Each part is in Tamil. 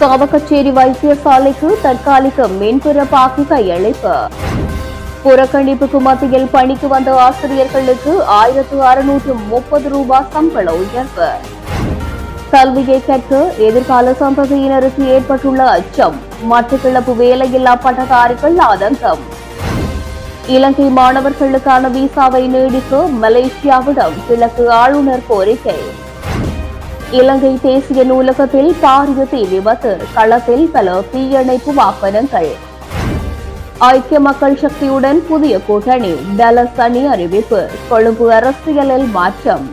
சாவகச்சேரி வைத்தியசாலைக்கு தற்காலிக மின்புற பாக்கி கையளிப்பு. புறக்கணிப்புக்கு மத்தியில் பணிக்கு வந்த ஆசிரியர்களுக்கு 1630 ரூபாய் சம்பள உயர்வு. கல்வியை கற்க எதிர்கால சந்ததியினருக்கு ஏற்பட்டுள்ள அச்சம். மட்டக்களப்பு வேலையில்லா பட்டதாரிகள் ஆதங்கம். இலங்கை மாணவர்களுக்கான விசாவை நீடிக்க மலேசியாவிடம் கிழக்கு ஆளுநர் கோரிக்கை. இலங்கை தேசிய நூலகத்தில் பாரிய தீ விபத்து. களத்தில் பல தீயணைப்பு வாகனங்கள். ஐக்கிய மக்கள் சக்தியுடன் புதிய கூட்டணி. டலஸ் அணி அறிவிப்பு. கொழும்பு அரசியலில் மாற்றம்.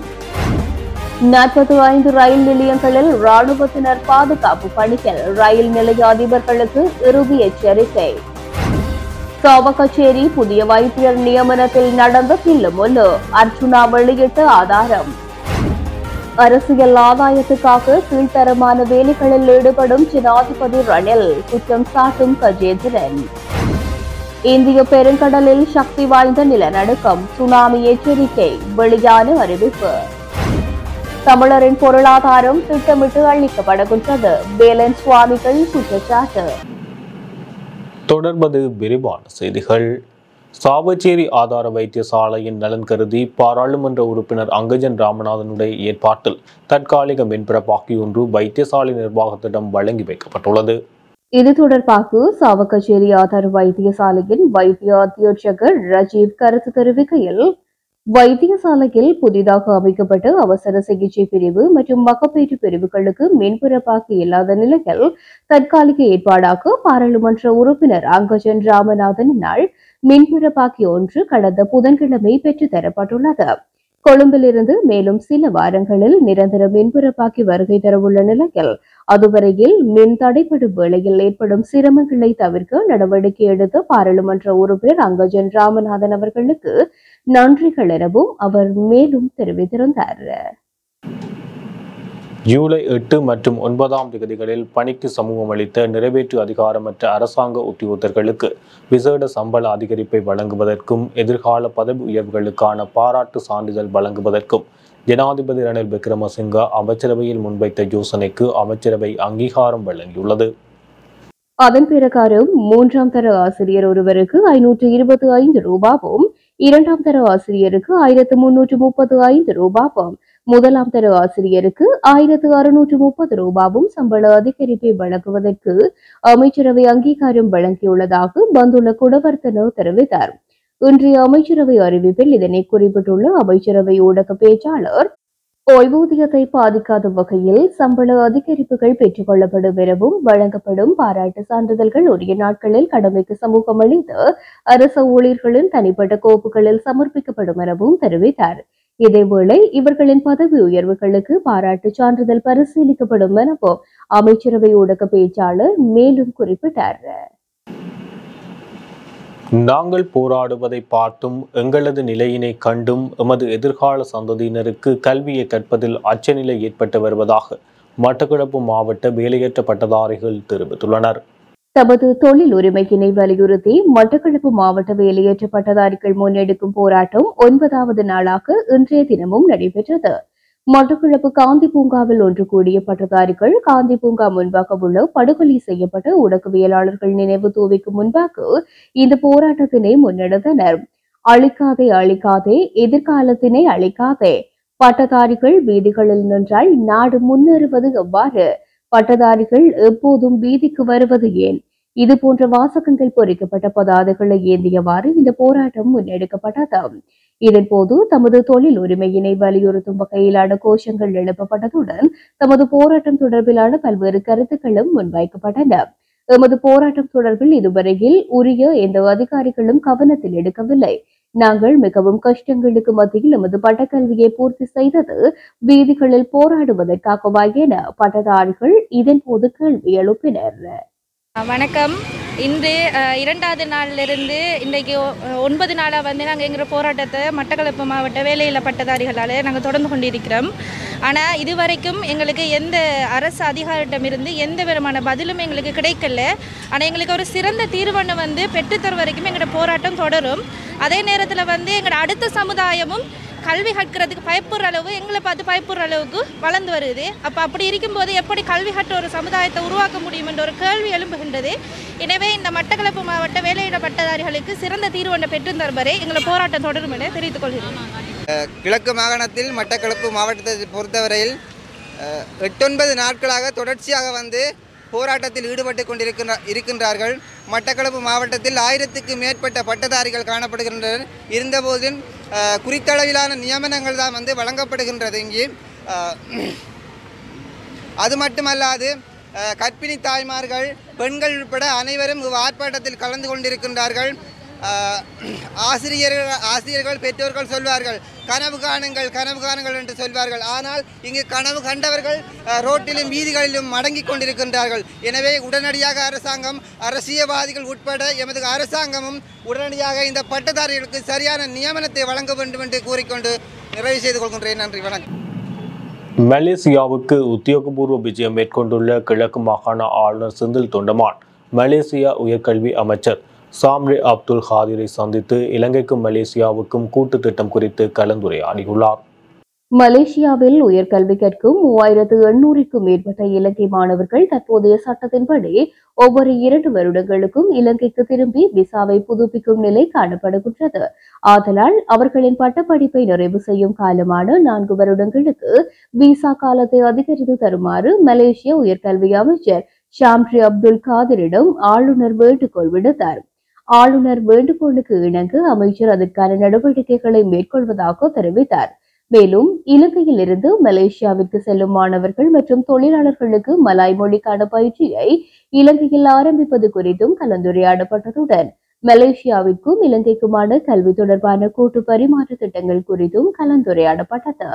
45 ரயில் நிலையங்களில் ராணுவத்தினர் பாதுகாப்பு பணிகள். ரயில் நிலைய அதிபர்களுக்கு இறுதி எச்சரிக்கை. சாவகச்சேரி புதிய வைத்தியர் நியமனத்தில் நடந்த தில்லுமுல்லு. அர்ச்சுனா வெளியிட்ட ஆதாரம். அரசியல் ஆதாயத்துக்காக கீழ்த்தரமான வேலைகளில் ஈடுபடும் ஜனாதிபதி ரணில் குற்றம் சாட்டும் கஜேந்திரன். இந்திய பெருங்கடலில் சக்தி வாய்ந்த நிலநடுக்கம். சுனாமி எச்சரிக்கை. வெளியான அறிவிப்பு. தமிழரின் பொருளாதாரம் திட்டமிட்டு அளிக்கப்படுகின்றது. வேலன் சுவாமிகள் குற்றச்சாட்டு. தொடர்பது விரிவான செய்திகள். சாவச்சேரி ஆதார வைத்தியசாலையின் நலன் கருதி பாராளுமன்ற உறுப்பினர் அங்கஜன் ராமநாதனுடைய ஏற்பாட்டில் தற்காலிக மின்புறப்பாக்கி ஒன்று வைத்தியசாலை நிர்வாகத்திடம் வழங்கி வைக்கப்பட்டுள்ளது. இது தொடர்பாக சாவகச்சேரி ஆதார வைத்தியசாலையின் வைத்திய அத்தியட்சகர் ரஜீவ் கருத்து தெரிவிக்கையில், வைத்தியசாலையில் புதிதாக அமைக்கப்பட்ட அவசர சிகிச்சை பிரிவு மற்றும் மகப்பேற்று பிரிவுகளுக்கு மின்புறப்பாக்கி இல்லாத நிலையில் தற்காலிக ஏற்பாடாக பாராளுமன்ற உறுப்பினர் அங்கஜன் ராமநாதனினால் மின்புறப்பாக்கி ஒன்று கடந்த புதன்கிழமை பெற்றுத் தரப்பட்டுள்ளது. கொழும்பிலிருந்து மேலும் சில வாரங்களில் நிரந்தர மின்புறப்பாக்கி வருகை தரவுள்ள நிலையில் அதுவரையில் மின் தடைப்படும் வேளையில் ஏற்படும் சிரமங்களை தவிர்க்க நடவடிக்கை எடுத்த பாராளுமன்ற உறுப்பினர் அங்கஜன் ராமநாதன் அவர்களுக்கு நன்றிகள் எனவும் அவர் மேலும் தெரிவித்திருந்தார். ஜூலை 8 மற்றும் 9ஆம் தேதிகளில் பணிக்கு சமூகம் அளித்த நிறைவேற்று அதிகாரமற்ற அரசாங்க உத்தியோகத்தர்களுக்கு விசேட சம்பள அதிகரிப்பை வழங்குவதற்கும் எதிர்கால பதவி உயர்வுகளுக்கான பாராட்டு சான்றிதழ் வழங்குவதற்கும் ஜனாதிபதி ரணில் விக்ரமசிங்க அமைச்சரவையில் முன்வைத்த யோசனைக்கு அமைச்சரவை அங்கீகாரம் வழங்கியுள்ளது. அதன் பிரகாரம் 3ஆம் தர ஆசிரியர் ஒருவருக்கு 525 ரூபாவும், 2ஆம் தர ஆசிரியருக்கு 1335 ரூபாவும், 1ஆம் தர ஆசிரியருக்கு 1630 ரூபாவும் சம்பள அதிகரிப்பை வழங்குவதற்கு அமைச்சரவை அங்கீகாரம் வழங்கியுள்ளதாக பந்துல குணவர்த்தன தெரிவித்தார். இன்றைய அமைச்சரவை அறிவிப்பில் இதனை குறிப்பிட்டுள்ள அமைச்சரவை ஊடக பேச்சாளர், ஓய்வூதியத்தை பாதிக்காத வகையில் சம்பள அதிகரிப்புகள் பெற்றுக் கொள்ளப்படும் எனவும் வழங்கப்படும் பாராட்டு சான்றிதழ்கள் உரிய நாட்களில் கடமைக்கு சமூகம் அளித்த அரசு ஊழியர்களின் தனிப்பட்ட கோப்புகளில் சமர்ப்பிக்கப்படும் எனவும் தெரிவித்தார். இதேவேளை இவர்களின் பதவி உயர்வுகளுக்கு பாராட்டு சான்றிதழ் பரிசீலிக்கப்படும் எனவும் அமைச்சரவை ஊடக பேச்சாளர் மேலும் குறிப்பிட்டார். நாங்கள் போராடுவதை பார்த்தும் எங்களது நிலையினை கண்டும் எமது எதிர்கால சந்ததியினருக்கு கல்வியை கற்பதில் அச்சநிலை ஏற்பட்டு வருவதாக மட்டக்களப்பு மாவட்ட வேலையற்ற பட்டதாரிகள் தெரிவித்துள்ளனர். தமது தொழில் உரிமையினை வலியுறுத்தி மட்டக்களப்பு மாவட்ட வேலையற்ற பட்டதாரிகள் முன்னெடுக்கும் போராட்டம் 9வது நாளாக இன்றைய தினமும் நடைபெற்றது. மட்டக்களப்பு காந்தி பூங்காவில் ஒன்று கூடிய பட்டதாரிகள் காந்தி பூங்கா முன்பாக உள்ள படுகொலை செய்யப்பட்ட ஊடகவியலாளர்கள் நினைவு தூவிக்கு முன்பாக இந்த போராட்டத்தினை முன்னெடுத்தனர். அழிக்காதே அழிக்காதே, எதிர்காலத்தினை அழிக்காதே, பட்டதாரிகள் வீதிகளில் நின்றால் நாடு முன்னேறுவது எவ்வாறு, பட்டதாரிகள் எப்போதும் வீதிக்கு வருவது ஏன், இது போன்ற வாசகங்கள் பொறிக்கப்பட்ட பதாதைகளை ஏந்தியவாறு இந்த போராட்டம் முன்னெடுக்கப்பட்டது. இதன்போது தமது தொழில் உரிமையினை வலியுறுத்தும் வகையிலான கோஷங்கள் எழுப்பப்பட்டதுடன் தமது போராட்டம் தொடர்பிலான பல்வேறு கருத்துக்களும் முன்வைக்கப்பட்டன. எமது போராட்டம் தொடர்பில் இதுவரையில் உரிய எந்த அதிகாரிகளும் கவனத்தில் எடுக்கவில்லை. நாங்கள் மிகவும் கஷ்டங்களுக்கு மத்தியில் எமது பட்டக்கல்வியை பூர்த்தி செய்தது வீதிகளில் போராடுவதற்காகவா என பட்டதாரிகள் இதன்போது கேள்வி எழுப்பினர். வணக்கம். இன்று 2வது நாளிலிருந்து இன்றைக்கு 9 நாளாக நாங்கள் எங்கள் போராட்டத்தை மட்டக்களப்பு மாவட்ட வேலையில்லா பட்டதாரிகளால் நாங்கள் தொடர்ந்து கொண்டிருக்கிறோம். ஆனால் இதுவரைக்கும் எங்களுக்கு எந்த அரசு அதிகாரிடமிருந்து எந்த விதமான பதிலும் எங்களுக்கு கிடைக்கல. ஆனால் எங்களுக்கு ஒரு சிறந்த தீர்வனை பெற்றுத்தர வரைக்கும் எங்களோட போராட்டம் தொடரும். அதே நேரத்தில் எங்களோட அடுத்த சமுதாயமும் கல்வி கற்கிறதுக்கு பயப்படுற அளவு எங்களை பார்த்து பயப்படுற அளவுக்கு வளர்ந்து வருது. அப்போ அப்படி இருக்கும்போது எப்படி கல்வி கற்ற ஒரு சமுதாயத்தை உருவாக்க முடியும் என்ற ஒரு கேள்வி எழும்புகின்றது. எனவே இந்த மட்டக்களப்பு மாவட்ட வேலையிட பட்டதாரிகளுக்கு சிறந்த தீர்வு ஒன்றை பெற்று தருவரை எங்களை போராட்டம் தொடரும் என தெரிவித்துக் கொள்கிறேன். கிழக்கு மாகாணத்தில் மட்டக்களப்பு மாவட்டத்தை பொறுத்தவரையில் 8-9 நாட்களாக தொடர்ச்சியாக வந்து போராட்டத்தில் ஈடுபட்டு இருக்கின்றார்கள். மட்டக்களப்பு மாவட்டத்தில் 1000க்கு மேற்பட்ட பட்டதாரிகள் காணப்படுகின்றனர். இருந்தபோதும் குறித்தளவிலான நியமனங்கள் தான் வந்து வழங்கப்படுகின்றது. இங்கே அது மட்டுமல்லாது கர்ப்பிணி தாய்மார்கள், பெண்கள் உட்பட அனைவரும் ஆர்ப்பாட்டத்தில் கலந்து கொண்டிருக்கின்றார்கள். ஆசிரியர்கள் பெற்றோர்கள் சொல்வார்கள் கனவு காணுங்கள் என்று சொல்வார்கள். ஆனால் இங்கு கனவு கண்டவர்கள் ரோட்டிலும் வீதிகளிலும் மடங்கிக் கொண்டிருக்கின்றார்கள். எனவே உடனடியாக அரசாங்கம், அரசியல்வாதிகள் உட்பட எமது அரசாங்கமும் உடனடியாக இந்த பட்டதாரிகளுக்கு சரியான நியமனத்தை வழங்க வேண்டும் என்று கூறிக்கொண்டு நிறைவு செய்து கொள்கின்றேன். நன்றி, வணக்கம். மலேசியாவுக்கு உத்தியோகபூர்வ விஜயம் மேற்கொண்டுள்ள கிழக்கு மாகாண ஆளுநர் செந்தில் தொண்டமான் மலேசியா உயர்கல்வி அமைச்சர் சாம்ரே அப்துல் ஹாதிரை சந்தித்து இலங்கைக்கும் மலேசியாவுக்கும் கூட்டு திட்டம் குறித்து கலந்துரையாடியுள்ளார். மலேசியாவில் உயர்கல்வி கற்கும் 3800க்கும் மேற்பட்ட இலங்கை மாணவர்கள் தற்போதைய சட்டத்தின்படி ஒவ்வொரு 2 வருடங்களுக்கும் இலங்கைக்கு திரும்பி விசாவை புதுப்பிக்கும் நிலை காணப்படுகின்றது. ஆதலால் அவர்களின் பட்டப்படிப்பை நிறைவு செய்யும் காலமான 4 வருடங்களுக்கு விசா காலத்தை அதிகரித்து தருமாறு மலேசிய உயர்கல்வி அமைச்சர் ஷாம்ரி அப்துல் காதிரிடம் ஆளுநர் வேண்டுகோள் விடுத்தார். ஆளுநர் வேண்டுகோளுக்கு இணங்க அமைச்சர் அதற்கான நடவடிக்கைகளை மேற்கொள்வதாக தெரிவித்தார். மேலும் இலங்கையில் இருந்து மலேசியாவிற்கு செல்லும் மாணவர்கள் மற்றும் தொழிலாளர்களுக்கு மலாய் மொழிக்கான பயிற்சியை இலங்கையில் ஆரம்பிப்பது குறித்தும் கலந்துரையாடப்பட்டதுடன் மலேசியாவிற்கும் இலங்கைக்குமான கல்வி தொடர்பான கூட்டு பரிமாற்ற திட்டங்கள் குறித்தும் கலந்துரையாடப்பட்டது.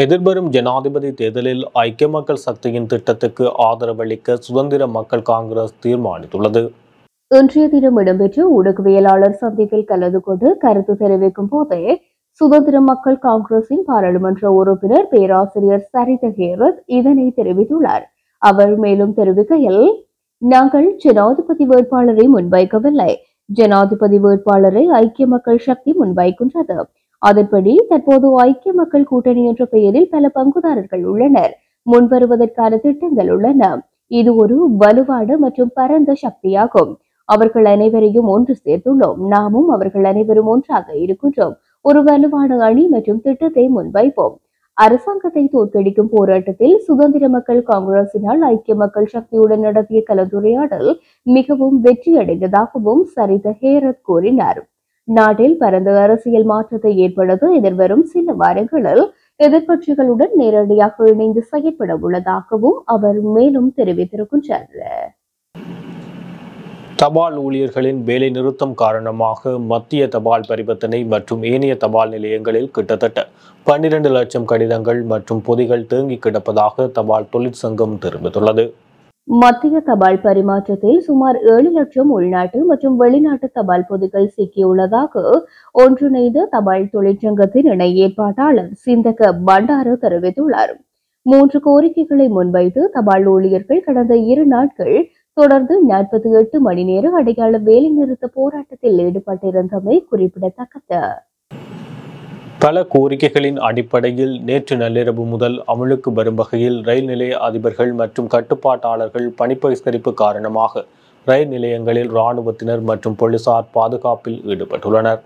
எதிர்வரும் ஜனாதிபதி தேர்தலில் ஐக்கிய மக்கள் சக்தியின் திட்டத்துக்கு ஆதரவளிக்க சுதந்திர மக்கள் காங்கிரஸ் தீர்மானித்துள்ளது. இன்றைய தினம் இடம்பெற்ற ஊடகவியலாளர் சந்திப்பில் கலந்து கொண்டு கருத்து தெரிவிக்கும் போதே சுதந்திர மக்கள் காங்கிரசின் பாராளுமன்ற உறுப்பினர் பேராசிரியர் சரித ஹேரத் இதனை தெரிவித்துள்ளார். அவர் மேலும் தெரிவிக்கையில், நாங்கள் ஜனாதிபதி வேட்பாளரை முன்வைக்கவில்லை. ஜனாதிபதி வேட்பாளரை ஐக்கிய மக்கள் சக்தி முன்வைக்கின்றது. அதன்படி தற்போது ஐக்கிய மக்கள் கூட்டணி என்ற பெயரில் பல பங்குதாரர்கள் உள்ளனர். முன்வருவதற்கான திட்டங்கள் உள்ளன. இது ஒரு வலுவான மற்றும் பரந்த சக்தியாகும். அவர்கள் அனைவரையும் ஒன்று சேர்த்துள்ளோம். நாமும் அவர்கள் அனைவரும் ஒன்றாக இருக்கின்றோம். ஒரு வலுவான அணி மற்றும் திட்டத்தை முன்வைப்போம். அரசாங்கத்தை தோற்கடிக்கும் போராட்டத்தில் சுதந்திர மக்கள் காங்கிரசினால் ஐக்கிய மக்கள் சக்தியுடன் நடத்திய கலந்துரையாடல் மிகவும் வெற்றியடைந்ததாகவும் சரித ஹேரத் கூறினார். நாட்டில் பரந்த அரசியல் மாற்றத்தை ஏற்படுத்த எதிர்வரும் சில வாரங்களில் எதிர்க்கட்சிகளுடன் நேரடியாக இணைந்து செயற்பட உள்ளதாகவும் அவர் மேலும் தெரிவித்திருக்கின்றார். தபால் ஊழியர்களின் வேலை நிறுத்தம் காரணமாக மத்திய தபால் பரிவர்த்தனை மற்றும் ஏனைய தபால் நிலையங்களில் கிட்டத்தட்ட 12 லட்சம் கடிதங்கள் மற்றும் பொதிகள் தேங்கி கிடப்பதாக தபால் தொழிற்சங்கம் தெரிவித்துள்ளது. மத்திய தபால் பரிமாற்றத்தில் சுமார் 7 லட்சம் உள்நாட்டு மற்றும் வெளிநாட்டு தபால் பொதிகள் சிக்கியுள்ளதாக ஒன்றிணைந்த தபால் தொழிற்சங்கத்தின் இணை ஏற்பாட்டாளர் சிந்தக பண்டார தெரிவித்துள்ளார். 3 கோரிக்கைகளை முன்வைத்து தபால் ஊழியர்கள் கடந்த 2 நாட்கள் தொடர்ந்து 48 மணி நேர அடையாள வேலை நிறுத்த போராட்டத்தில் ஈடுபட்டிருந்தமை குறிப்பிடத்தக்கது. பல கோரிக்கைகளின் அடிப்படையில் நேற்று நள்ளிரவு முதல் அமலுக்கு வரும் வகையில் ரயில் நிலைய அதிபர்கள் மற்றும் கட்டுப்பாட்டாளர்கள் பணிப்பகிஷ்கரிப்பு காரணமாக ரயில் நிலையங்களில் இராணுவத்தினர் மற்றும் போலீசார் பாதுகாப்பில் ஈடுபட்டுள்ளனர்.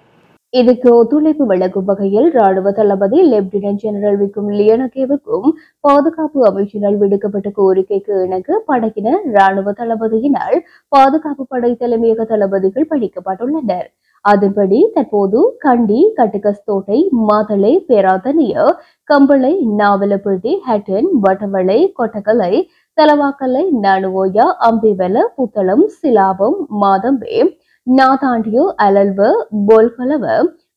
இதுக்கு ஒத்துழைப்பு வழங்கும் வகையில் ராணுவ தளபதி லெப்டினன்ட் ஜெனரல் விக்கும் லியனகேவுக்கும் பாதுகாப்பு அமைச்சினால் விடுக்கப்பட்ட கோரிக்கைக்கு இணங்க படையினர் ராணுவ தளபதியினால் பாதுகாப்பு படை தலைமையக தளபதிகள் பணிக்கப்பட்டுள்ளனர். அதன்படி தற்போது கண்டி, கட்டுகஸ்தோட்டை, மாதளை, பேராதனிய, கம்பளை, நாவலப்பேட்டை, ஹட்டன், வட்டவளை, கொட்டகலை, தலவாக்கலை, நானுவோயா, அம்பிவெல, புத்தளம், சிலாபம், மாதம்பே, நாதாண்டியோ, அலல்வ, போல்கலவ,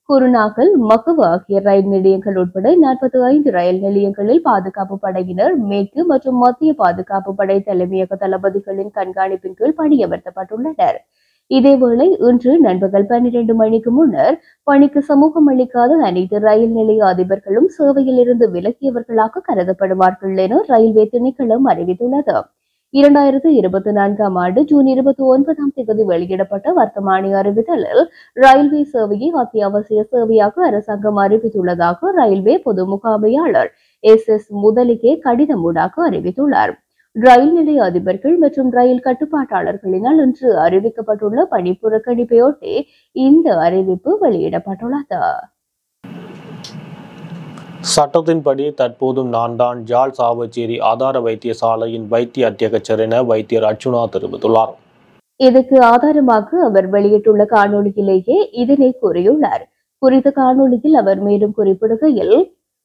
குருநாகல், மக்குவ ஆகிய ரயில் நிலையங்கள் உட்பட 45 ரயில் நிலையங்களில் பாதுகாப்பு படையினர் மேற்கு மற்றும் மத்திய பாதுகாப்பு படை தலைமையக தளபதிகளின் கண்காணிப்பின் கீழ் பணியமர்த்தப்பட்டுள்ளனர். இதேவேளை இன்று நண்பகல் 12 மணிக்கு முன்னர் பணிக்கு சமூகம் அளிக்காத அனைத்து ரயில் நிலைய அதிபர்களும் சேவையில் இருந்து விலகியவர்களாக கருதப்படுவார்கள் என ரயில்வே திணைக்களம் அறிவித்துள்ளது. 2024 ஆண்டு ஜூன் 29ஆம் தேதி வெளியிடப்பட்ட வர்த்தமானி அறிவித்தலில் ரயில்வே சேவையை அத்தியாவசிய சேவையாக அரசாங்கம் அறிவித்துள்ளதாக ரயில்வே பொது முகாமையாளர் SS முதலிகே கடிதம் ஊடாக அறிவித்துள்ளார். ரயில் நிலைய அதிபர்கள் மற்றும் ரயில் கட்டுப்பாட்டாளர்களினால் இன்று அறிவிக்கப்பட்டுள்ள பணி புறக்கணிப்பையொட்டி இந்த அறிவிப்பு வெளியிடப்பட்டுள்ளது. சட்டத்தின்படி தற்போதும் நான் தான் ஜாழ் சாவச்சேரி ஆதார வைத்தியசாலையின் வைத்திய அத்தியட்சர் என வைத்தியர் அர்ச்சுனா தெரிவித்துள்ளார். இதுக்கு ஆதாரமாக அவர் வெளியிட்டுள்ள காணொலியிலேயே இதனை கூறியுள்ளார். குறித்த காணொலியில் அவர் மேலும் குறிப்பிடுகையில்,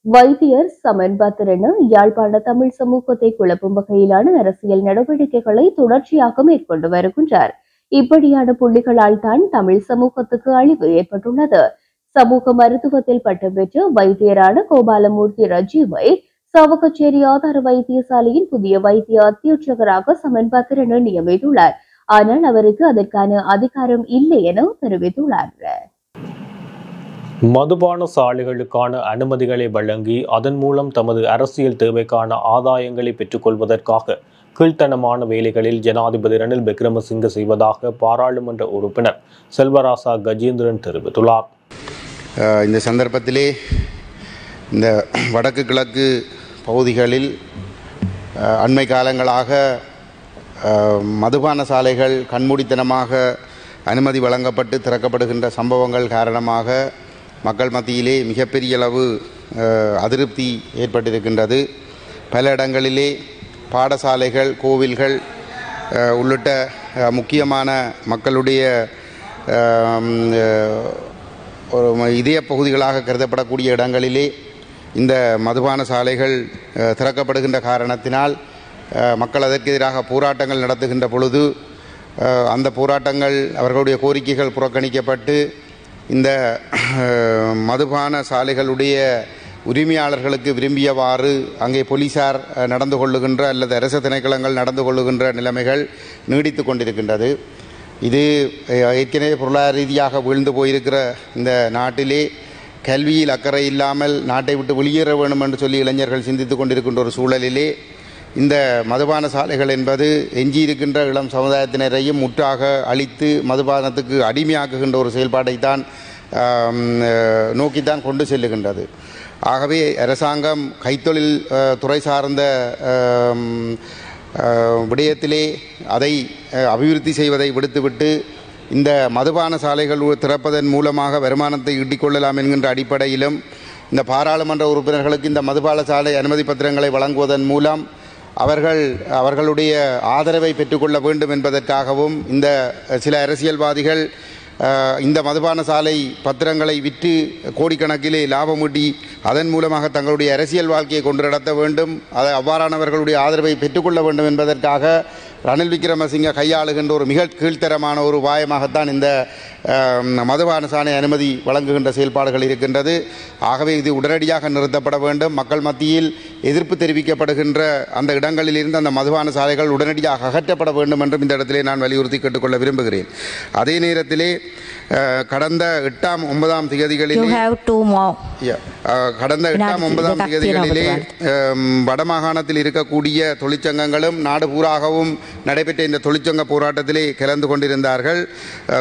வைத்தியர் சமன் பத்திரன் யாழ்ப்பாண தமிழ் சமூகத்தை குழப்பும் வகையிலான அரசியல் நடவடிக்கைகளை தொடர்ச்சியாக மேற்கொண்டு வருகின்றார். இப்படியான புள்ளிகளால் தான் தமிழ் சமூகத்துக்கு அழிவு ஏற்பட்டுள்ளது. சமூக மருத்துவத்தில் பட்டம் பெற்ற வைத்தியரான கோபாலமூர்த்தி ரஜீவை சாவகச்சேரி ஆதார வைத்தியசாலையின் புதிய வைத்திய அத்தியட்சகராக சமன் பத்திரன் நியமித்துள்ளார். ஆனால் அவருக்கு அதற்கான அதிகாரம் இல்லை என தெரிவித்துள்ளார். மதுபான சாலைகளுக்கான அனுமதிகளை வழங்கி அதன் மூலம் தமது அரசியல் தேவைக்கான ஆதாயங்களை பெற்றுக்கொள்வதற்காக கீழ்த்தனமான வேலைகளில் ஜனாதிபதி ரணில் விக்ரமசிங்க செய்வதாக பாராளுமன்ற உறுப்பினர் செல்வராசா கஜேந்திரன் தெரிவித்துள்ளார். இந்த சந்தர்ப்பத்திலே இந்த வடக்கு கிழக்கு பகுதிகளில் அண்மை காலங்களாக மதுபான சாலைகள் கண்மூடித்தனமாக அனுமதி வழங்கப்பட்டு திறக்கப்படுகின்ற சம்பவங்கள் காரணமாக மக்கள் மத்தியிலே மிகப்பெரிய அளவு அதிருப்தி ஏற்பட்டிருக்கின்றது. பல இடங்களிலே பாடசாலைகள், கோவில்கள் உள்ளிட்ட முக்கியமான மக்களுடைய ஒரு இதய பகுதிகளாக கருதப்படக்கூடிய இடங்களிலே இந்த மதுபான சாலைகள் திறக்கப்படுகின்ற காரணத்தினால் மக்கள் அதற்கு எதிராக போராட்டங்கள் நடத்துகின்ற பொழுது அந்த போராட்டங்கள் அவர்களுடைய கோரிக்கைகள் புறக்கணிக்கப்பட்டு இந்த மதுபான சாலைகளுடைய உரிமையாளர்களுக்கு விரும்பியவாறு அங்கே போலீசார் நடந்து கொள்ளுகின்ற அல்லது அரசு திணைக்களங்கள் நடந்து கொள்ளுகின்ற நிலைமைகள் நீடித்து கொண்டிருக்கின்றது. இது ஏற்கனவே பொருளாதார ரீதியாக வீழ்ந்து போயிருக்கிற இந்த நாட்டிலே கல்வியில் அக்கறை இல்லாமல் நாட்டை விட்டு வெளியேற வேண்டும் என்று சொல்லி இளைஞர்கள் சிந்தித்து கொண்டிருக்கின்ற ஒரு சூழலிலே இந்த மதுபான சாலைகள் என்பது எஞ்சியிருக்கின்ற இளம் சமுதாயத்தினரையும் முற்றாக அழித்து மதுபானத்துக்கு அடிமையாக்குகின்ற ஒரு செயல்பாட்டைத்தான் நோக்கித்தான் கொண்டு செல்லுகின்றது. ஆகவே அரசாங்கம் கைத்தொழில் துறை சார்ந்த விடயத்திலே அதை அபிவிருத்தி செய்வதை விடுத்துவிட்டு இந்த மதுபான சாலைகள் திறப்பதன் மூலமாக வருமானத்தை ஈட்டிக்கொள்ளலாம் என்கின்ற அடிப்படையிலும் இந்த பாராளுமன்ற உறுப்பினர்களுக்கு இந்த மதுபான சாலை அனுமதி பத்திரங்களை வழங்குவதன் மூலம் அவர்களுடைய ஆதரவை பெற்றுக்கொள்ள வேண்டும் என்பதற்காகவும் இந்த சில அரசியல்வாதிகள் இந்த மதுபான சாலை பத்திரங்களை விற்று கோடிக்கணக்கிலே லாபம் ஈட்டி அதன் மூலமாக தங்களுடைய அரசியல் வாழ்க்கையை கொண்டு நடத்த வேண்டும், அதை அவ்வாறானவர்களுடைய ஆதரவை பெற்றுக்கொள்ள வேண்டும் என்பதற்காக ரணில் விக்ரமசிங்க கையாளுகின்ற ஒரு மிக கீழ்த்தரமான ஒரு உபாயமாகத்தான் இந்த மதுபான சாலை அனுமதி வழங்குகின்ற செயல்பாடுகள் இருக்கின்றது. ஆகவே இது உடனடியாக நிறுத்தப்பட வேண்டும். மக்கள் மத்தியில் எதிர்ப்பு தெரிவிக்கப்படுகின்ற அந்த இடங்களிலிருந்து அந்த மதுபான சாலைகள் உடனடியாக அகற்றப்பட வேண்டும் என்றும் இந்த இடத்திலே நான் வலியுறுத்தி கேட்டுக்கொள்ள விரும்புகிறேன். அதே நேரத்திலே கடந்த 8ஆம் 9ஆம் தேதிகளிலே வடமாகாணத்தில் இருக்கக்கூடிய தொழிற்சங்கங்களும் நாடு பூராகவும் நடைபெற்ற இந்த தொழிற்சங்க போராட்டத்திலே கலந்து கொண்டிருந்தார்கள்.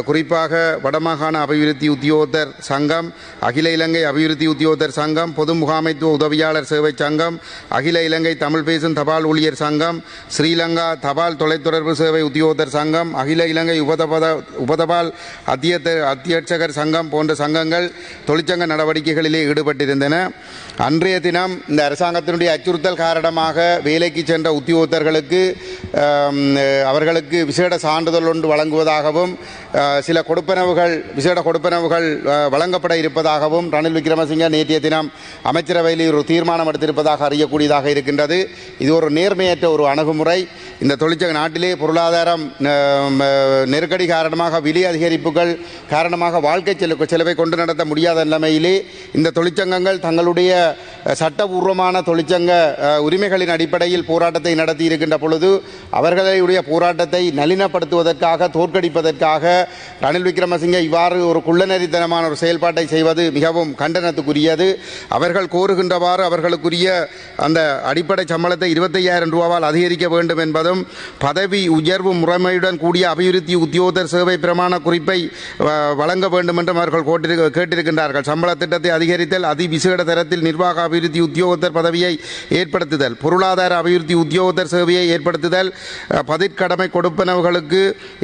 குறிப்பாக வடமாகாண அபிவிருத்தி உத்தியோகத்தர் சங்கம், அகில இலங்கை அபிவிருத்தி உத்தியோகத்தர் சங்கம், பொது முகாமைத்துவ உதவியாளர் சேவை சங்கம், அகில இலங்கை தமிழ் பேசும் தபால் ஊழியர் சங்கம், ஸ்ரீலங்கா தபால் தொலைத்தொடர்பு சேவை உத்தியோகத்தர் சங்கம், அகில இலங்கை உபதபால் அத்தியட்சகர் சங்கம் போன்ற சங்கங்கள் தொழிற்சங்க நடவடிக்கைகளிலே ஈடுபட்டிருந்தன. அன்றைய தினம் இந்த அரசாங்கத்தினுடைய அச்சுறுத்தல் காரணமாக வேலைக்கு சென்ற உத்தியோகத்தர்களுக்கு அவர்களுக்கு விசேட சான்றிதழ் ஒன்று வழங்குவதாகவும் சில விசேட கொடுப்பனவுகள் வழங்கப்பட இருப்பதாகவும் ரணில் விக்ரமசிங்க நேற்றைய தினம் அமைச்சரவையில் ஒரு தீர்மானம் எடுத்திருப்பதாக அறியக்கூடியதாக இருக்கின்றது. இது ஒரு நேர்மையற்ற ஒரு அணுகுமுறை. இந்த தொழிற்சங்க நாட்டிலே பொருளாதாரம் நெருக்கடி காரணமாக விலை அதிகரிப்புகள் காரணமாக வாழ்க்கை செலவை கொண்டு நடத்த முடியாத நிலைமையிலே இந்த தொழிற்சங்கங்கள் தங்களுடைய சட்டபூர்வமான தொழிற்சங்க உரிமைகளின் அடிப்படையில் போராட்டத்தை நடத்தி இருக்கின்ற பொழுது அவர்களுடைய போராட்டத்தை நளினப்படுத்துவதற்காக தோற்கடிப்பதற்காக ரணில் விக்ரமசிங்க இவ்வாறு ஒரு குள்ளநெறித்தனமான ஒரு செயல்பாட்டை செய்வது மிகவும் கண்டனத்துக்குரியது. அவர்கள் கோருகின்றவாறு அவர்களுக்குரிய அந்த அடிப்படை சம்பளத்தை 25,000 ரூபாவால் அதிகரிக்க வேண்டும் என்பதும் அதிகாரிகளும் பதவி உயர்வு முறைமையுடன் கூடிய அபிவிருத்தி உத்தியோகத்தர் சேவை பிரமாண குறிப்பை வழங்க வேண்டும் என்றும் அவர்கள் கேட்டிருக்கின்றார்கள். சம்பள திட்டத்தை அதிகரித்தல், அதிவிசேட தரத்தில் நிர்வாக அபிவிருத்தி உத்தியோகத்தர் பதவியை ஏற்படுத்துதல், பொருளாதார அபிவிருத்தி உத்தியோகத்தர் சேவையை ஏற்படுத்துதல், பதிற்கடமை கொடுப்பனவுகளுக்கு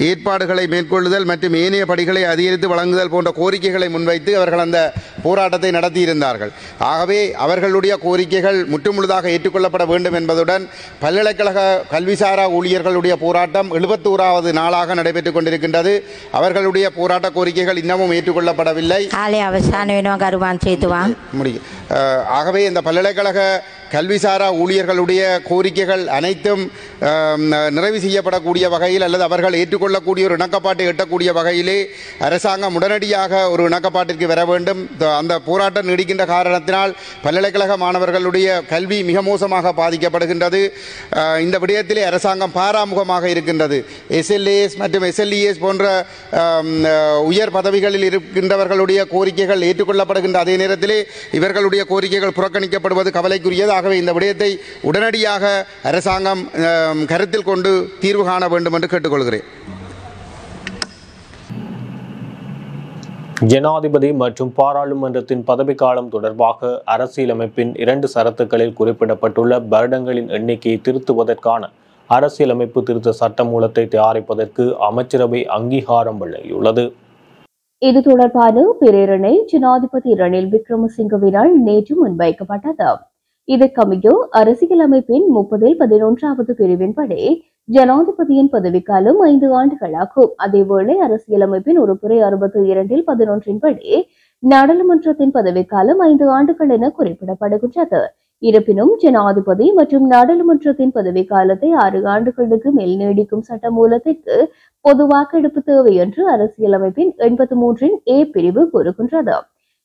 ஏற்பாடுகளை மேற்கொள்ளுதல் மற்றும் ஏனைய படிகளை அதிகரித்து வழங்குதல் போன்ற கோரிக்கைகளை முன்வைத்து அவர்கள் அந்த போராட்டத்தை நடத்தியிருந்தார்கள். ஆகவே அவர்களுடைய கோரிக்கைகள் முற்றுமுழுதாக ஏற்றுக்கொள்ளப்பட வேண்டும் என்பதுடன் பல்கலைக்கழக கல்விசாரா ஊழியர்களுடைய போராட்டம் 71வது நாளாக நடைபெற்றுக் கொண்டிருக்கின்றது. அவர்களுடைய போராட்ட கோரிக்கைகள் இன்னமும் ஏற்றுக்கொள்ளப்படவில்லை. ஆகவே இந்த பல்கலைக்கழக கல்விசாரா ஊழியர்களுடைய கோரிக்கைகள் அனைத்தும் நிறைவு செய்யப்படக்கூடிய வகையில் அல்லது அவர்கள் ஏற்றுக்கொள்ளக்கூடிய ஒரு இணக்கப்பாட்டை எட்டக்கூடிய வகையிலே அரசாங்கம் உடனடியாக ஒரு இணக்கப்பாட்டிற்கு வர வேண்டும். அந்த போராட்டம் நீடிக்கின்ற காரணத்தினால் பல்கலைக்கழக மாணவர்களுடைய கல்வி மிக மோசமாக பாதிக்கப்படுகின்றது. இந்த விடயத்திலே அரசாங்கம் பாராமுகமாக இருக்கின்றது. SLAS மற்றும் SLES போன்ற உயர் பதவிகளில் இருக்கின்றவர்களுடைய கோரிக்கைகள் ஏற்றுக்கொள்ளப்படுகின்ற அதே நேரத்திலே இவர்களுடைய கோரிக்கைகள் புறக்கணிக்கப்படுவது கவலைக்குரியது. ஆகவே இந்த விடயத்தை உடனடியாக அரசாங்கம் கருத்தில் கொண்டு தீர்வு காண வேண்டும் என்று கேட்டுக்கொள்கிறேன். ஜனாதிபதி மற்றும் பாராளுமன்றத்தின் பதவிக்காலம் தொடர்பாக அரசியலமைப்பின் 2 சரத்துக்களில் குறிப்பிடப்பட்டுள்ள வருடங்களின் எண்ணிக்கையை திருத்துவதற்கான அரசியலமைப்பு திருத்த சட்டமூலத்தை தயாரிப்பதற்கு அமைச்சரவை அங்கீகாரம் வழங்கியுள்ளது. இது தொடர்பான பிரேரணை ஜனாதிபதி ரணில் விக்ரமசிங்கவினால் நேற்று முன்வைக்கப்பட்டது. இதற்கமைய அரசியலமைப்பின் 30-11வது பிரிவின்படி ஜனாதிபதியின் பதவிக்காலம் 5 ஆண்டுகளாகும். அதேவேளை அரசியலமைப்பின் உறுப்புரை 62-11 நாடாளுமன்றத்தின் பதவிக்காலம் 5 ஆண்டுகள் என குறிப்பிடப்படுகின்றது. இருப்பினும் ஜனாதிபதி மற்றும் நாடாளுமன்றத்தின் பதவிக்காலத்தை 6 ஆண்டுகளுக்கு மேல் நீடிக்கும் சட்டமூலத்திற்கு பொது வாக்கெடுப்பு தேவை என்று அரசியலமைப்பின் 83A பிரிவு கூறுகின்றது.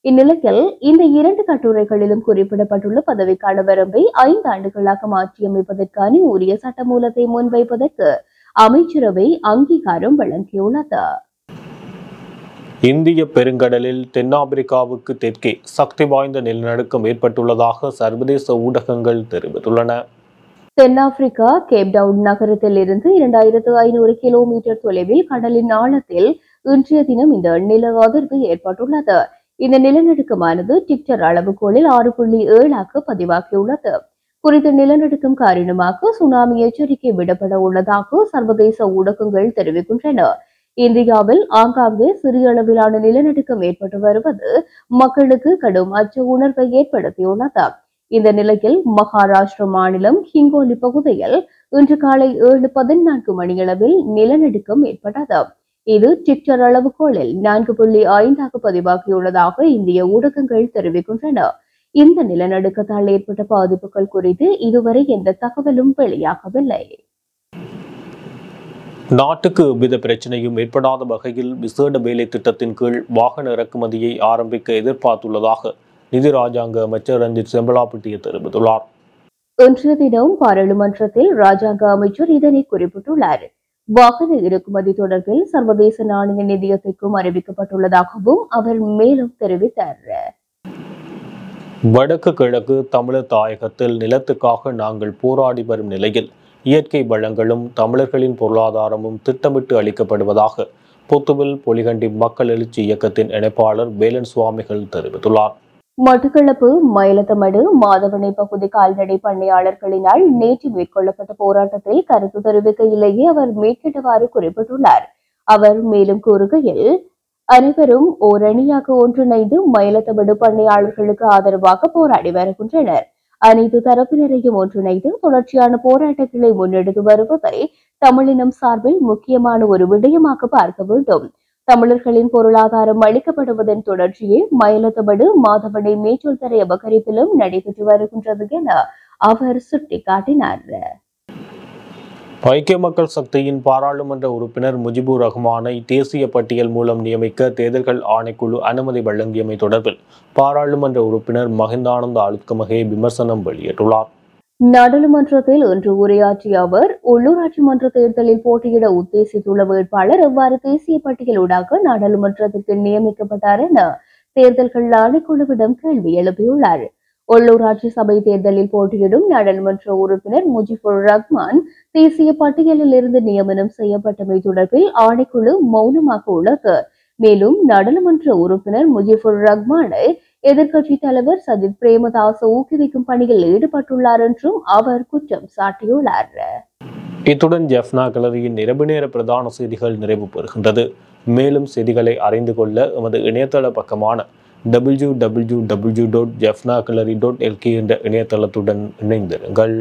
இந்நிலையில் இந்த 2 கட்டுரைகளிலும் குறிப்பிடப்பட்டுள்ள பதவிக்கால வரம்பை 5 ஆண்டுகளாக மாற்றியமைப்பதற்கான உரிய சட்டமூலத்தை முன்வைப்பதற்கு அமைச்சரவை அங்கீகாரம் வழங்கியுள்ளது. இந்திய பெருங்கடலில் தென்னாப்பிரிக்காவுக்கு தெற்கே சக்தி வாய்ந்த நிலநடுக்கம் ஏற்பட்டுள்ளதாக சர்வதேச ஊடகங்கள் தெரிவித்துள்ளன. தென்னாப்பிரிக்கா கேப்டவுன் நகரத்தில் இருந்து 2500 கிலோமீட்டர் தொலைவில் கடலின் ஆழத்தில் இன்றைய தினம் இந்த நில அதிர்வு ஏற்பட்டுள்ளது. இந்த நிலநடுக்கமானது டிக்டர் அளவுகோலில் 6.7 பதிவாகியுள்ளது. குறித்த நிலநடுக்கம் காரணமாக சுனாமி எச்சரிக்கை விடப்பட உள்ளதாக சர்வதேச ஊடகங்கள் தெரிவிக்கின்றன. இந்தியாவில் ஆங்காங்கே சிறிய அளவிலான நிலநடுக்கம் ஏற்பட்டு வருவது மக்களுக்கு கடும் அச்ச உணர்வை ஏற்படுத்தியுள்ளது. இந்த நிலையில் மகாராஷ்டிர மாநிலம் ஹிங்கோலி பகுதியில் இன்று காலை 7:14 மணியளவில் நிலநடுக்கம் ஏற்பட்டது. இது டிக்டர் அளவுகோலில் 4.5 பதிவாகியுள்ளதாக இந்திய ஊடகங்கள் தெரிவிக்கின்றன. இந்த நிலநடுக்கத்தால் ஏற்பட்ட பாதிப்புகள் குறித்து இதுவரை எந்த தகவலும் வெளியாகவில்லை. நாட்டுக்கு எவ்வித பிரச்சனையும் ஏற்படாத வகையில் விசேட வேலை திட்டத்தின் கீழ் வாகன இறக்குமதியை ஆரம்பிக்க எதிர்பார்த்துள்ளதாக நிதி ராஜாங்க அமைச்சர் ரஞ்சித் செம்பலாப்பட்டிய தெரிவித்துள்ளார். இன்றைய தினம் பாராளுமன்றத்தில் ராஜாங்க அமைச்சர் இதனை குறிப்பிட்டுள்ளார். வாகன இறக்குமதி தொடர்பில் சர்வதேச நாணய நிதியத்திற்கும் அறிவிக்கப்பட்டுள்ளதாகவும் அவர் மேலும் தெரிவித்தார். வடக்கு கிழக்கு தமிழர் தாயகத்தில் நிலத்துக்காக நாங்கள் போராடி வரும் நிலையில் இயற்கை வளங்களும் தமிழர்களின் பொருளாதாரமும் திட்டமிட்டு அளிக்கப்படுவதாக பொத்துவில் பொலிகண்டி மக்கள் எழுச்சி இயக்கத்தின் இணைப்பாளர் வேலன் சுவாமிகள் தெரிவித்துள்ளார். மட்டக்களப்பு மயிலத்தமடு மாதவனை பகுதி கால்நடை பண்ணையாளர்களினால் நேற்று மேற்கொள்ளப்பட்ட போராட்டத்தில் கருத்து தெரிவிக்கையிலேயே அவர் மேற்கண்டவாறு குறிப்பிட்டுள்ளார். அவர் மேலும் கூறுகையில், அனைவரும் ஓரணியாக ஒன்றிணைந்து மயிலத்தமடு பண்ணையாளர்களுக்கு ஆதரவாக போராடி வருகின்றனர். அனைத்து தரப்பினரையும் ஒன்றிணைந்து தொடர்ச்சியான போராட்டங்களை முன்னெடுத்து வருவதை தமிழினம் சார்பில் முக்கியமான ஒரு விடயமாக பார்க்க வேண்டும். தமிழர்களின் பொருளாதாரம் அளிக்கப்படுவதன் தொடர்ச்சியே மயிலத்தமடு மாதவனை மேச்சொல் தரை அபகரிப்பிலும் நடைபெற்று வருகின்றது என அவர் சுட்டிக்காட்டினார். ஐக்கிய மக்கள் சக்தியின் பாராளுமன்ற உறுப்பினர் முஜிபுர் ரஹ்மானை தேசிய பட்டியல் மூலம் நியமிக்க தேர்தல்கள் ஆணைக்குழு அனுமதி வழங்கியமை தொடர்பில் பாராளுமன்ற உறுப்பினர் மஹிந்தானந்த அழுத்கமகே விமர்சனம் வெளியிட்டுள்ளார். நாடாளுமன்றத்தில் இன்று உரையாற்றிய அவர், உள்ளூராட்சி மன்ற தேர்தலில் போட்டியிட உத்தேசித்துள்ள வேட்பாளர் எவ்வாறு தேசிய பட்டியலூடாக நாடாளுமன்றத்திற்கு நியமிக்கப்பட்டார் என தேர்தல்கள் ஆணைக்குழுவிடம் கேள்வி எழுப்பியுள்ளார். உள்ளூராட்சி சபை தேர்தலில் போட்டியிடும் நாடாளுமன்ற உறுப்பினர் முஜிபுர் ரஹ்மான் தேசிய பட்டியலில் இருந்து நியமனம் செய்யப்பட்டமை தொடர்பில் ஆணைக்குழு மௌனமாக உள்ளது. மேலும் நாடாளுமன்ற உறுப்பினர் முஜிபுர் ரஹ்மானை எதிர்க்கட்சித் தலைவர் சஜித் பிரேமதாச ஊக்குவிக்கும் பணியில் ஈடுபட்டுள்ளார் என்றும் அவர் குற்றம் சாட்டியுள்ளார். இத்துடன் ஜெஃப்னா கிளரியின் இரவு நேர பிரதான செய்திகள் நிறைவு பெறுகின்றது. மேலும் செய்திகளை அறிந்து கொள்ள எமது இணையதள பக்கமான www.jeffnagallery.lk என்ற இணையதளத்துடன் இணைந்திருங்கள்.